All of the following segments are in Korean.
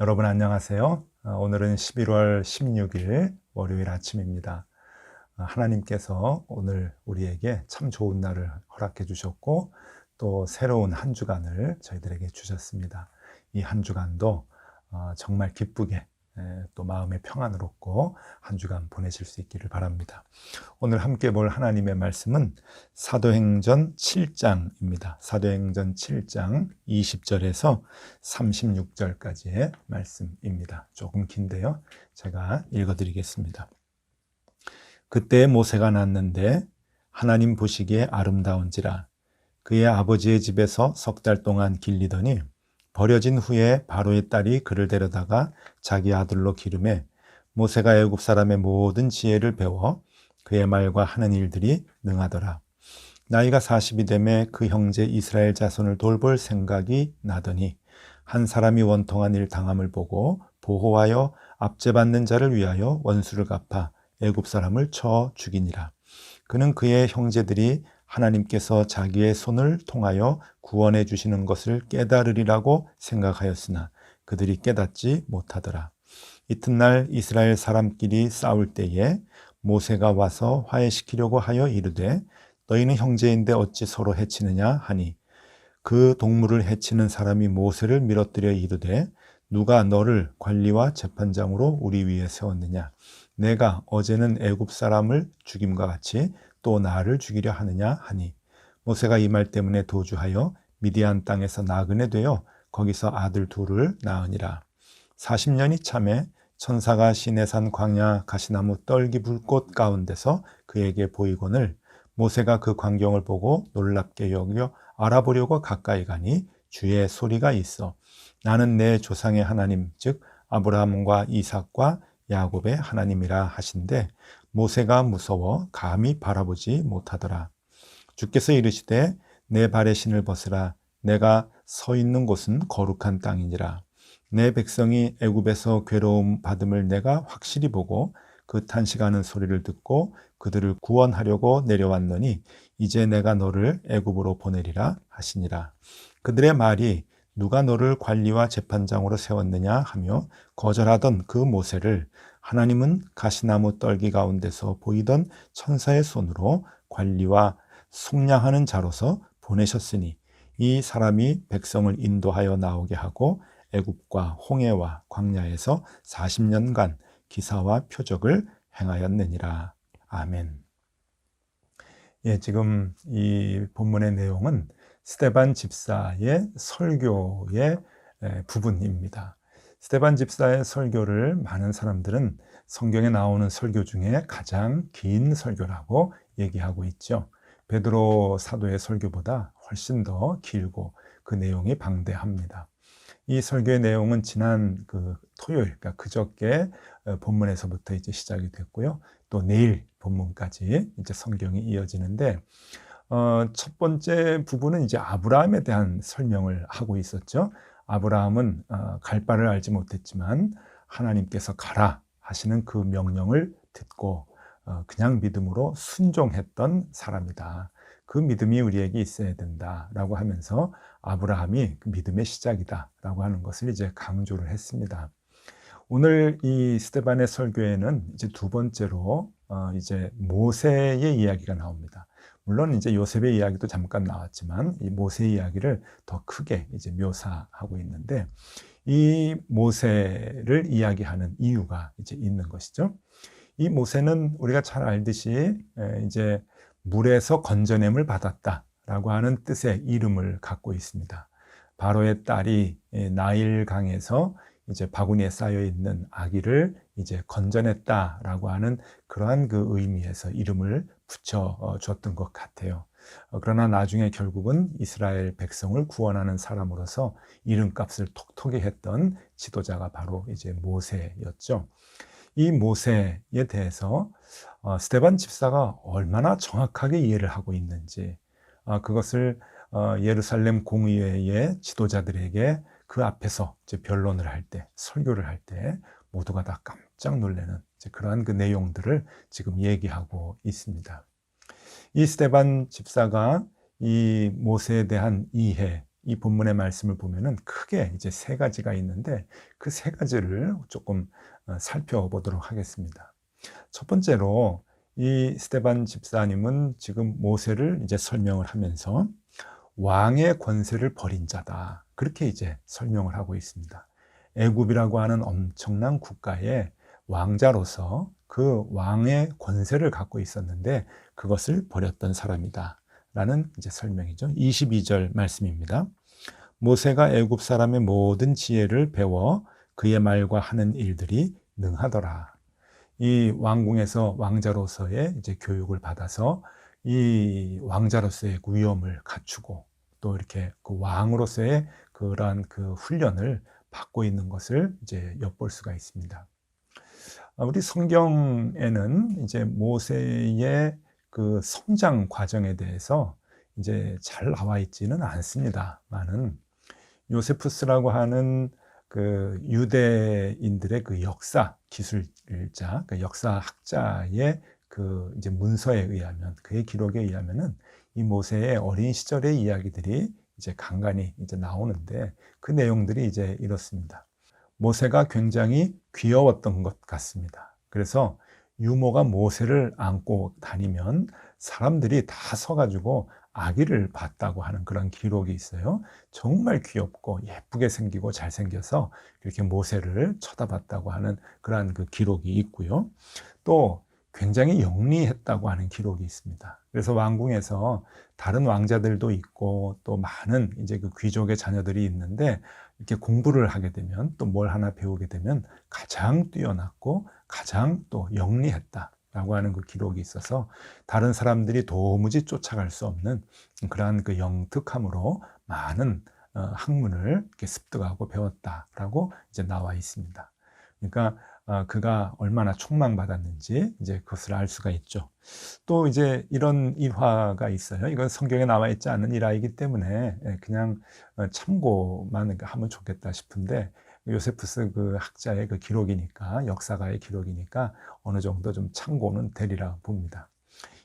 여러분 안녕하세요. 오늘은 11월 16일 월요일 아침입니다. 하나님께서 오늘 우리에게 참 좋은 날을 허락해 주셨고 또 새로운 한 주간을 저희들에게 주셨습니다. 이 한 주간도 정말 기쁘게 또 마음의 평안을 얻고 한 주간 보내실 수 있기를 바랍니다. 오늘 함께 볼 하나님의 말씀은 사도행전 7장입니다. 사도행전 7장 20절에서 36절까지의 말씀입니다. 조금 긴데요. 제가 읽어드리겠습니다. 그때 모세가 났는데 하나님 보시기에 아름다운지라 그의 아버지의 집에서 석 달 동안 길리더니 버려진 후에 바로의 딸이 그를 데려다가 자기 아들로 기름해 모세가 애굽 사람의 모든 지혜를 배워 그의 말과 하는 일들이 능하더라. 나이가 40이 되매 그 형제 이스라엘 자손을 돌볼 생각이 나더니 한 사람이 원통한 일 당함을 보고 보호하여 압제받는 자를 위하여 원수를 갚아 애굽 사람을 쳐 죽이니라. 그는 그의 형제들이 하나님께서 자기의 손을 통하여 구원해 주시는 것을 깨달으리라고 생각하였으나 그들이 깨닫지 못하더라. 이튿날 이스라엘 사람끼리 싸울 때에 모세가 와서 화해시키려고 하여 이르되 너희는 형제인데 어찌 서로 해치느냐 하니 그 동물을 해치는 사람이 모세를 밀어뜨려 이르되 누가 너를 관리와 재판장으로 우리 위에 세웠느냐 내가 어제는 애굽 사람을 죽임과 같이 또 나를 죽이려 하느냐 하니 모세가 이 말 때문에 도주하여 미디안 땅에서 나그네 되어 거기서 아들 둘을 낳으니라. 40년이 참에 천사가 시내산 광야 가시나무 떨기 불꽃 가운데서 그에게 보이거늘 모세가 그 광경을 보고 놀랍게 여겨 알아보려고 가까이 가니 주의 소리가 있어 나는 내 조상의 하나님 즉 아브라함과 이삭과 야곱의 하나님이라 하신대 모세가 무서워 감히 바라보지 못하더라. 주께서 이르시되 내 발의 신을 벗으라 내가 서 있는 곳은 거룩한 땅이니라. 내 백성이 애굽에서 괴로움 받음을 내가 확실히 보고 그 탄식하는 소리를 듣고 그들을 구원하려고 내려왔노니 이제 내가 너를 애굽으로 보내리라 하시니라. 그들의 말이 누가 너를 관리와 재판장으로 세웠느냐 하며 거절하던 그 모세를 하나님은 가시나무 떨기 가운데서 보이던 천사의 손으로 관리와 속량하는 자로서 보내셨으니 이 사람이 백성을 인도하여 나오게 하고 애굽과 홍해와 광야에서 40년간 기사와 표적을 행하였느니라. 아멘. 지금 이 본문의 내용은 스데반 집사의 설교의 부분입니다. 스데반 집사의 설교를 많은 사람들은 성경에 나오는 설교 중에 가장 긴 설교라고 얘기하고 있죠. 베드로 사도의 설교보다 훨씬 더 길고 그 내용이 방대합니다. 이 설교의 내용은 지난 토요일, 그러니까 그저께 본문에서부터 이제 시작이 됐고요. 또 내일 본문까지 이제 성경이 이어지는데, 첫 번째 부분은 이제 아브라함에 대한 설명을 하고 있었죠. 아브라함은 갈 바를 알지 못했지만 하나님께서 가라 하시는 그 명령을 듣고 그냥 믿음으로 순종했던 사람이다. 그 믿음이 우리에게 있어야 된다라고 하면서 아브라함이 그 믿음의 시작이다라고 하는 것을 이제 강조를 했습니다. 오늘 이 스데반의 설교에는 이제 두 번째로 이제 모세의 이야기가 나옵니다. 물론 이제 요셉의 이야기도 잠깐 나왔지만 이 모세의 이야기를 더 크게 이제 묘사하고 있는데 이 모세를 이야기하는 이유가 이제 있는 것이죠. 이 모세는 우리가 잘 알듯이 이제 물에서 건져냄을 받았다라고 하는 뜻의 이름을 갖고 있습니다. 바로의 딸이 나일강에서 이제 바구니에 쌓여 있는 아기를 이제 건져냈다라고 하는 그러한 그 의미에서 이름을 붙여줬던 것 같아요. 그러나 나중에 결국은 이스라엘 백성을 구원하는 사람으로서 이름값을 톡톡히 했던 지도자가 바로 이제 모세였죠. 이 모세에 대해서 스데반 집사가 얼마나 정확하게 이해를 하고 있는지 그것을 예루살렘 공의회의 지도자들에게 그 앞에서 이제 변론을 할 때, 설교를 할 때 모두가 다 깜짝 놀라는 그러한 그 내용들을 지금 얘기하고 있습니다. 이 스데반 집사가 이 모세에 대한 이해, 이 본문의 말씀을 보면은 크게 이제 세 가지가 있는데 그 세 가지를 조금 살펴보도록 하겠습니다. 첫 번째로 이 스데반 집사님은 지금 모세를 이제 설명을 하면서 왕의 권세를 버린 자다. 그렇게 이제 설명을 하고 있습니다. 애굽이라고 하는 엄청난 국가의 왕자로서 그 왕의 권세를 갖고 있었는데 그것을 버렸던 사람이다. 라는 이제 설명이죠. 22절 말씀입니다. 모세가 애굽 사람의 모든 지혜를 배워 그의 말과 하는 일들이 능하더라. 이 왕궁에서 왕자로서의 이제 교육을 받아서 이 왕자로서의 위엄을 갖추고 또 이렇게 그 왕으로서의 그러한 그 훈련을 받고 있는 것을 이제 엿볼 수가 있습니다. 우리 성경에는 이제 모세의 그 성장 과정에 대해서 이제 잘 나와 있지는 않습니다만은 요세푸스라고 하는 그 유대인들의 그 역사 기술자, 그 역사학자의 그 이제 문서에 의하면 그의 기록에 의하면은 이 모세의 어린 시절의 이야기들이 이제 간간히 이제 나오는데 그 내용들이 이제 이렇습니다. 모세가 굉장히 귀여웠던 것 같습니다. 그래서 유모가 모세를 안고 다니면 사람들이 다 서가지고 아기를 봤다고 하는 그런 기록이 있어요. 정말 귀엽고 예쁘게 생기고 잘생겨서 이렇게 모세를 쳐다봤다고 하는 그런 그 기록이 있고요. 또 굉장히 영리했다고 하는 기록이 있습니다. 그래서 왕궁에서 다른 왕자들도 있고 또 많은 이제 그 귀족의 자녀들이 있는데 이렇게 공부를 하게 되면 또 뭘 하나 배우게 되면 가장 뛰어났고 가장 또 영리했다라고 하는 그 기록이 있어서 다른 사람들이 도무지 쫓아갈 수 없는 그러한 그 영특함으로 많은 학문을 이렇게 습득하고 배웠다라고 이제 나와 있습니다. 그러니까 그가 얼마나 촉망받았는지 이제 그것을 알 수가 있죠. 또 이제 이런 일화가 있어요. 이건 성경에 나와 있지 않은 일화이기 때문에 그냥 참고만 하면 좋겠다 싶은데 요세푸스 그 학자의 그 기록이니까 역사가의 기록이니까 어느 정도 좀 참고는 되리라 봅니다.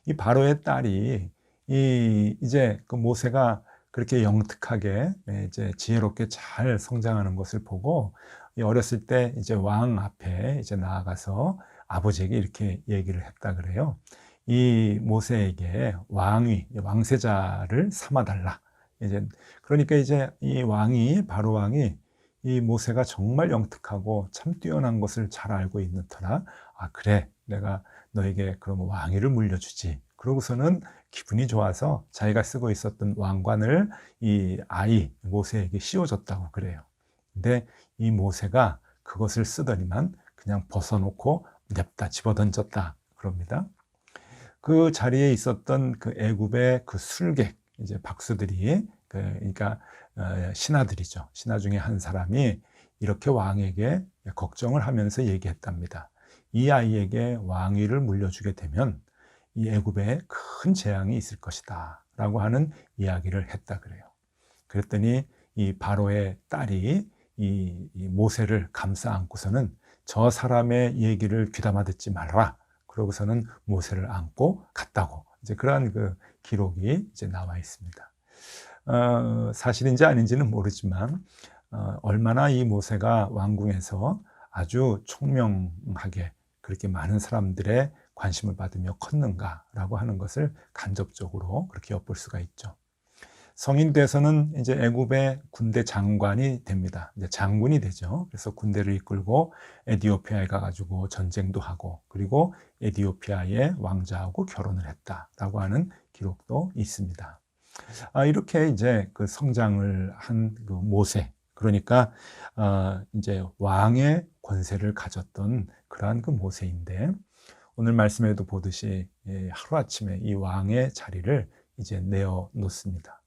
이 바로의 딸이 이제 그 모세가 그렇게 영특하게 이제 지혜롭게 잘 성장하는 것을 보고 어렸을 때 이제 왕 앞에 이제 나아가서 아버지에게 이렇게 얘기를 했다 그래요. 이 모세에게 왕세자를 삼아달라. 이제 그러니까 이제 이 왕이 바로 왕이 이 모세가 정말 영특하고 참 뛰어난 것을 잘 알고 있는 터라 그래 내가 너에게 그럼 왕위를 물려주지. 그러고서는 기분이 좋아서 자기가 쓰고 있었던 왕관을 이 아이 모세에게 씌워줬다고 그래요. 근데 이 모세가 그것을 쓰더니만 그냥 벗어놓고 냅다 집어던졌다 그럽니다. 그 자리에 있었던 그 애굽의 그 술객 이제 박수들이 그러니까 신하들이죠. 신하 중에 한 사람이 이렇게 왕에게 걱정을 하면서 얘기했답니다. 이 아이에게 왕위를 물려주게 되면 이 애굽에 큰 재앙이 있을 것이다 라고 하는 이야기를 했다 그래요. 그랬더니 이 바로의 딸이 이 모세를 감싸 안고서는 저 사람의 얘기를 귀담아 듣지 말아라. 그러고서는 모세를 안고 갔다고 이제 그러한 그 기록이 이제 나와 있습니다. 사실인지 아닌지는 모르지만 얼마나 이 모세가 왕궁에서 아주 총명하게 그렇게 많은 사람들의 관심을 받으며 컸는가라고 하는 것을 간접적으로 그렇게 엿볼 수가 있죠. 성인 돼서는 이제 애굽의 군대 장관이 됩니다. 이제 장군이 되죠. 그래서 군대를 이끌고 에티오피아에 가가지고 전쟁도 하고 그리고 에티오피아의 왕자하고 결혼을 했다라고 하는 기록도 있습니다. 이렇게 이제 그 성장을 한 그 모세, 그러니까 이제 왕의 권세를 가졌던 그러한 그 모세인데 오늘 말씀에도 보듯이 하루아침에 이 왕의 자리를 이제 내어 놓습니다.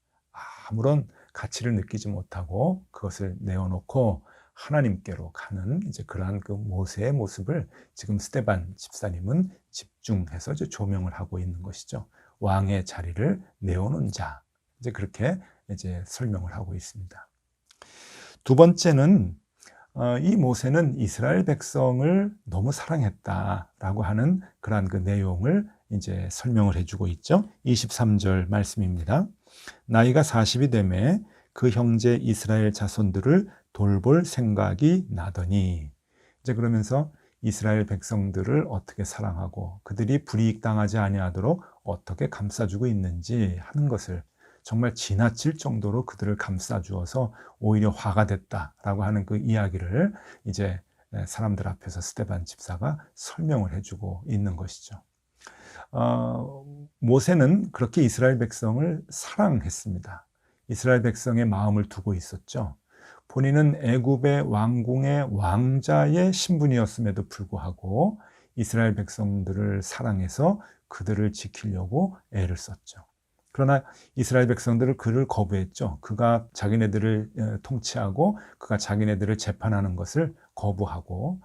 아무런 가치를 느끼지 못하고 그것을 내어놓고 하나님께로 가는 이제 그러한 그 모세의 모습을 지금 스데반 집사님은 집중해서 이제 조명을 하고 있는 것이죠. 왕의 자리를 내어놓은 자. 이제 그렇게 이제 설명을 하고 있습니다. 두 번째는 이 모세는 이스라엘 백성을 너무 사랑했다라고 하는 그러한 그 내용을 이제 설명을 해주고 있죠. 23절 말씀입니다. 나이가 40이 되매 그 형제 이스라엘 자손들을 돌볼 생각이 나더니, 이제 그러면서 이스라엘 백성들을 어떻게 사랑하고 그들이 불이익당하지 아니하도록 어떻게 감싸주고 있는지 하는 것을, 정말 지나칠 정도로 그들을 감싸주어서 오히려 화가 됐다라고 하는 그 이야기를 이제 사람들 앞에서 스데반 집사가 설명을 해주고 있는 것이죠. 모세는 그렇게 이스라엘 백성을 사랑했습니다. 이스라엘 백성의 마음을 두고 있었죠. 본인은 애굽의 왕궁의 왕자의 신분이었음에도 불구하고 이스라엘 백성들을 사랑해서 그들을 지키려고 애를 썼죠. 그러나 이스라엘 백성들을 그를 거부했죠. 그가 자기네들을 통치하고 그가 자기네들을 재판하는 것을 거부하고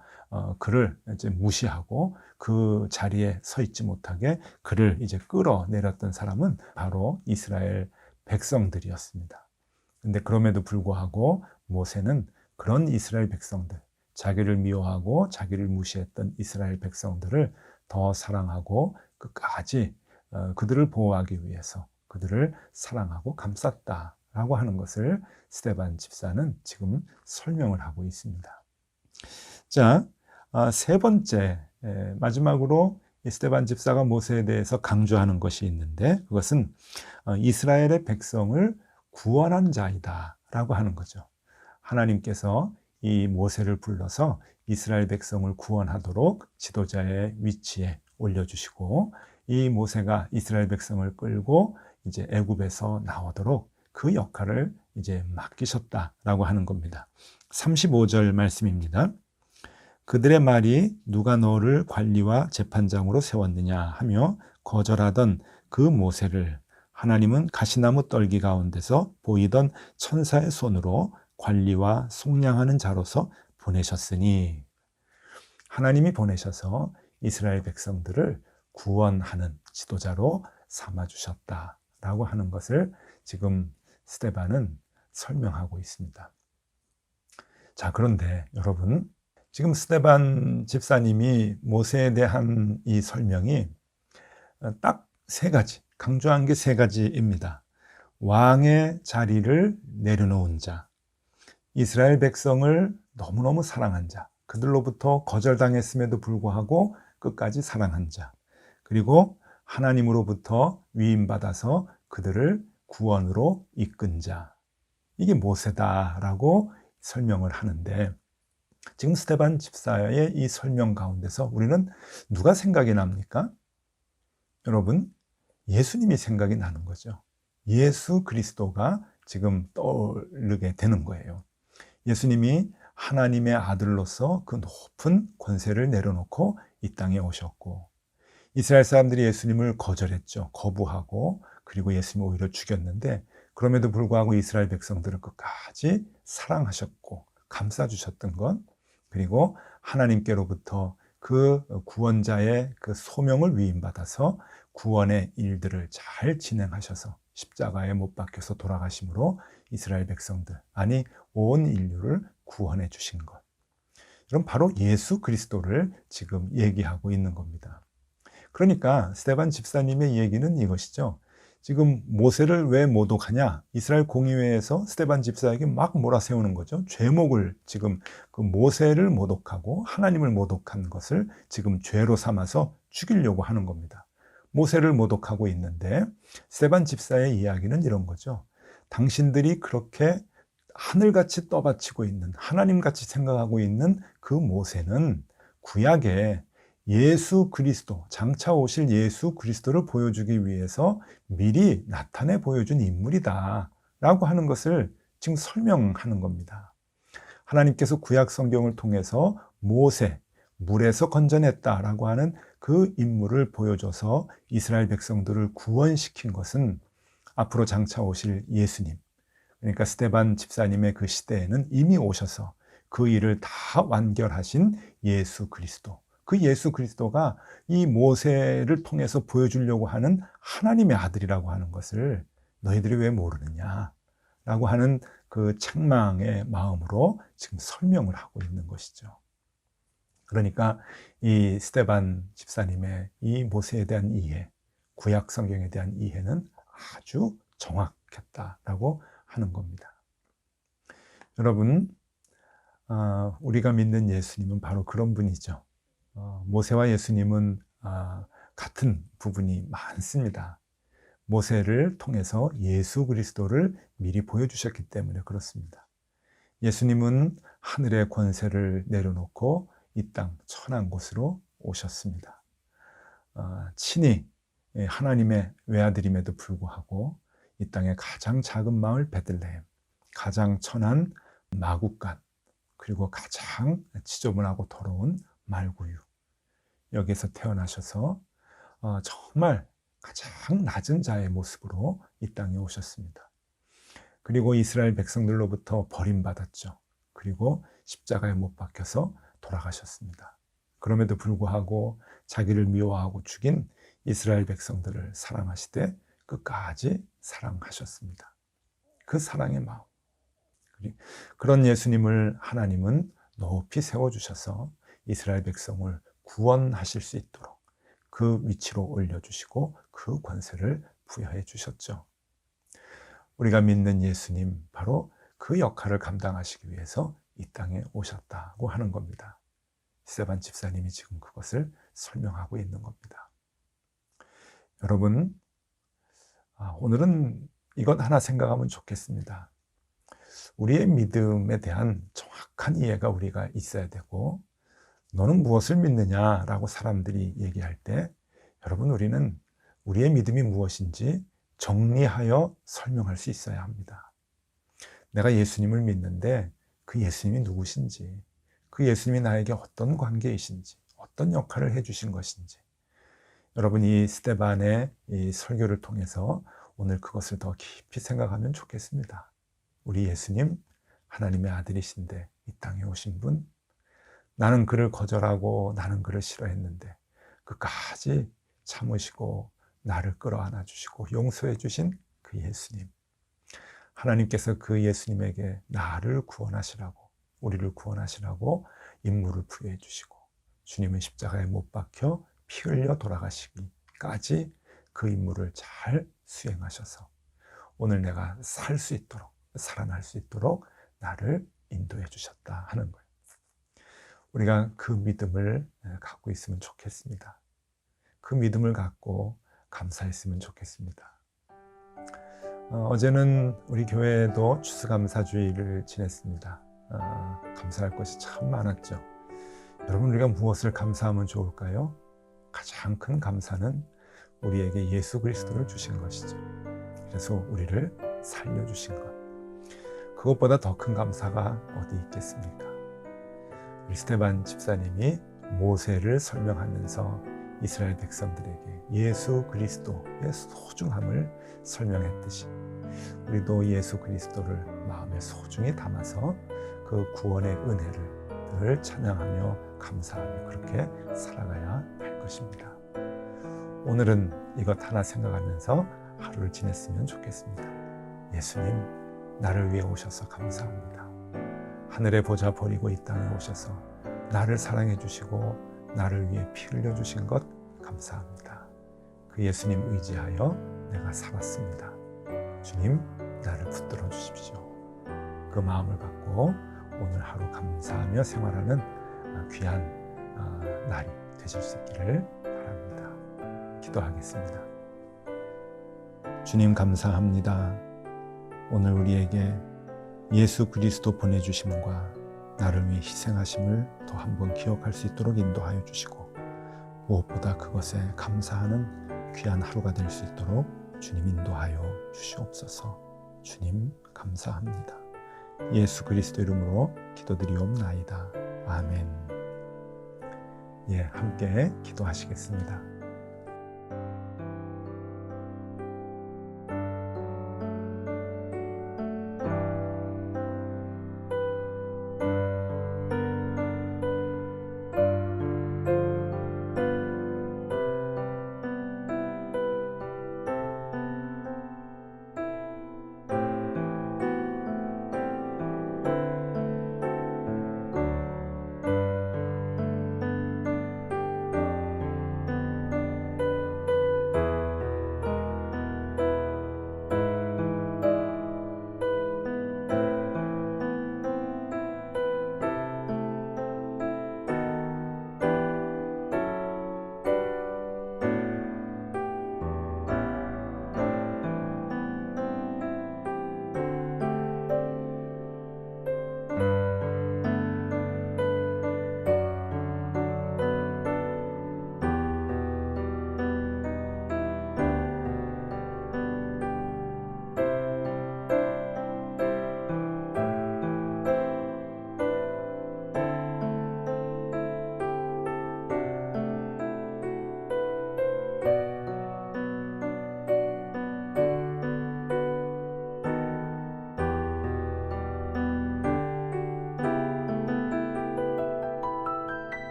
그를 이제 무시하고 그 자리에 서 있지 못하게 그를 이제 끌어내렸던 사람은 바로 이스라엘 백성들이었습니다. 근데 그럼에도 불구하고 모세는 그런 이스라엘 백성들, 자기를 미워하고 자기를 무시했던 이스라엘 백성들을 더 사랑하고 끝까지 그들을 보호하기 위해서 그들을 사랑하고 감쌌다라고 하는 것을 스데반 집사는 지금 설명을 하고 있습니다. 자, 세 번째, 마지막으로 스데반 집사가 모세에 대해서 강조하는 것이 있는데, 그것은 이스라엘의 백성을 구원한 자이다 라고 하는 거죠. 하나님께서 이 모세를 불러서 이스라엘 백성을 구원하도록 지도자의 위치에 올려주시고, 이 모세가 이스라엘 백성을 끌고 이제 애굽에서 나오도록 그 역할을 이제 맡기셨다라고 하는 겁니다. 35절 말씀입니다. 그들의 말이 누가 너를 관리와 재판장으로 세웠느냐 하며 거절하던 그 모세를 하나님은 가시나무 떨기 가운데서 보이던 천사의 손으로 관리와 속량하는 자로서 보내셨으니, 하나님이 보내셔서 이스라엘 백성들을 구원하는 지도자로 삼아주셨다라고 하는 것을 지금 스데반은 설명하고 있습니다. 자, 그런데 여러분, 지금 스데반 집사님이 모세에 대한 이 설명이 딱 세 가지, 강조한 게 세 가지입니다. 왕의 자리를 내려놓은 자, 이스라엘 백성을 너무너무 사랑한 자, 그들로부터 거절당했음에도 불구하고 끝까지 사랑한 자, 그리고 하나님으로부터 위임받아서 그들을 구원으로 이끈 자, 이게 모세다라고 설명을 하는데, 지금 스데반 집사의 이 설명 가운데서 우리는 누가 생각이 납니까? 여러분, 예수님이 생각이 나는 거죠. 예수 그리스도가 지금 떠오르게 되는 거예요. 예수님이 하나님의 아들로서 그 높은 권세를 내려놓고 이 땅에 오셨고, 이스라엘 사람들이 예수님을 거절했죠. 거부하고, 그리고 예수님을 오히려 죽였는데, 그럼에도 불구하고 이스라엘 백성들을 끝까지 사랑하셨고 감싸주셨던 것, 그리고 하나님께로부터 그 구원자의 그 소명을 위임받아서 구원의 일들을 잘 진행하셔서 십자가에 못 박혀서 돌아가심으로 이스라엘 백성들, 아니 온 인류를 구원해 주신 것, 이런 바로 예수 그리스도를 지금 얘기하고 있는 겁니다. 그러니까 스데반 집사님의 얘기는 이것이죠. 지금 모세를 왜 모독하냐? 이스라엘 공의회에서 스데반 집사에게 막 몰아세우는 거죠. 죄목을 지금 그 모세를 모독하고 하나님을 모독한 것을 지금 죄로 삼아서 죽이려고 하는 겁니다. 모세를 모독하고 있는데 스데반 집사의 이야기는 이런 거죠. 당신들이 그렇게 하늘같이 떠받치고 있는, 하나님같이 생각하고 있는 그 모세는 구약에 예수 그리스도, 장차 오실 예수 그리스도를 보여주기 위해서 미리 나타내 보여준 인물이다 라고 하는 것을 지금 설명하는 겁니다. 하나님께서 구약 성경을 통해서 모세, 물에서 건져냈다라고 하는 그 인물을 보여줘서 이스라엘 백성들을 구원시킨 것은 앞으로 장차 오실 예수님, 그러니까 스데반 집사님의 그 시대에는 이미 오셔서 그 일을 다 완결하신 예수 그리스도, 그 예수 그리스도가 이 모세를 통해서 보여주려고 하는 하나님의 아들이라고 하는 것을 너희들이 왜 모르느냐 라고 하는 그 책망의 마음으로 지금 설명을 하고 있는 것이죠. 그러니까 이 스데반 집사님의 이 모세에 대한 이해, 구약 성경에 대한 이해는 아주 정확했다라고 하는 겁니다. 여러분, 우리가 믿는 예수님은 바로 그런 분이죠. 모세와 예수님은 같은 부분이 많습니다. 모세를 통해서 예수 그리스도를 미리 보여주셨기 때문에 그렇습니다. 예수님은 하늘의 권세를 내려놓고 이 땅 천한 곳으로 오셨습니다. 친히 하나님의 외아들임에도 불구하고 이 땅의 가장 작은 마을 베들레헴, 가장 천한 마국간, 그리고 가장 지저분하고 더러운 말구유, 여기에서 태어나셔서 정말 가장 낮은 자의 모습으로 이 땅에 오셨습니다. 그리고 이스라엘 백성들로부터 버림받았죠. 그리고 십자가에 못 박혀서 돌아가셨습니다. 그럼에도 불구하고 자기를 미워하고 죽인 이스라엘 백성들을 사랑하시되 끝까지 사랑하셨습니다. 그 사랑의 마음. 그런 예수님을 하나님은 높이 세워주셔서 이스라엘 백성을 구원하실 수 있도록 그 위치로 올려주시고 그 권세를 부여해 주셨죠. 우리가 믿는 예수님, 바로 그 역할을 감당하시기 위해서 이 땅에 오셨다고 하는 겁니다. 스테반 집사님이 지금 그것을 설명하고 있는 겁니다. 여러분, 오늘은 이것 하나 생각하면 좋겠습니다. 우리의 믿음에 대한 정확한 이해가 우리가 있어야 되고, 너는 무엇을 믿느냐라고 사람들이 얘기할 때, 여러분, 우리는 우리의 믿음이 무엇인지 정리하여 설명할 수 있어야 합니다. 내가 예수님을 믿는데 그 예수님이 누구신지, 그 예수님이 나에게 어떤 관계이신지, 어떤 역할을 해주신 것인지, 여러분, 이 스테반의 이 설교를 통해서 오늘 그것을 더 깊이 생각하면 좋겠습니다. 우리 예수님, 하나님의 아들이신데 이 땅에 오신 분, 나는 그를 거절하고 나는 그를 싫어했는데 끝까지 참으시고 나를 끌어안아 주시고 용서해 주신 그 예수님, 하나님께서 그 예수님에게 나를 구원하시라고, 우리를 구원하시라고 임무를 부여해 주시고, 주님은 십자가에 못 박혀 피 흘려 돌아가시기까지 그 임무를 잘 수행하셔서 오늘 내가 살 수 있도록, 살아날 수 있도록 나를 인도해 주셨다 하는 거예요. 우리가 그 믿음을 갖고 있으면 좋겠습니다. 그 믿음을 갖고 감사했으면 좋겠습니다. 어제는 우리 교회에도 추수감사주의를 지냈습니다. 감사할 것이 참 많았죠. 여러분, 우리가 무엇을 감사하면 좋을까요? 가장 큰 감사는 우리에게 예수 그리스도를 주신 것이죠. 그래서 우리를 살려주신 것. 그것보다 더 큰 감사가 어디 있겠습니까? 우리 스테반 집사님이 모세를 설명하면서 이스라엘 백성들에게 예수 그리스도의 소중함을 설명했듯이, 우리도 예수 그리스도를 마음에 소중히 담아서 그 구원의 은혜를 늘 찬양하며 감사하며 그렇게 살아가야 할 것입니다. 오늘은 이것 하나 생각하면서 하루를 지냈으면 좋겠습니다. 예수님, 나를 위해 오셔서 감사합니다. 하늘의 보좌 버리고 이 땅에 오셔서 나를 사랑해 주시고 나를 위해 피 흘려 주신 것 감사합니다. 그 예수님 의지하여 내가 살았습니다. 주님, 나를 붙들어 주십시오. 그 마음을 갖고 오늘 하루 감사하며 생활하는 귀한 날이 되실 수 있기를 바랍니다. 기도하겠습니다. 주님, 감사합니다. 오늘 우리에게 예수 그리스도 보내주심과 나를 위해 희생하심을 또 한 번 기억할 수 있도록 인도하여 주시고, 무엇보다 그것에 감사하는 귀한 하루가 될 수 있도록 주님 인도하여 주시옵소서. 주님, 감사합니다. 예수 그리스도 이름으로 기도드리옵나이다. 아멘. 함께 기도하시겠습니다.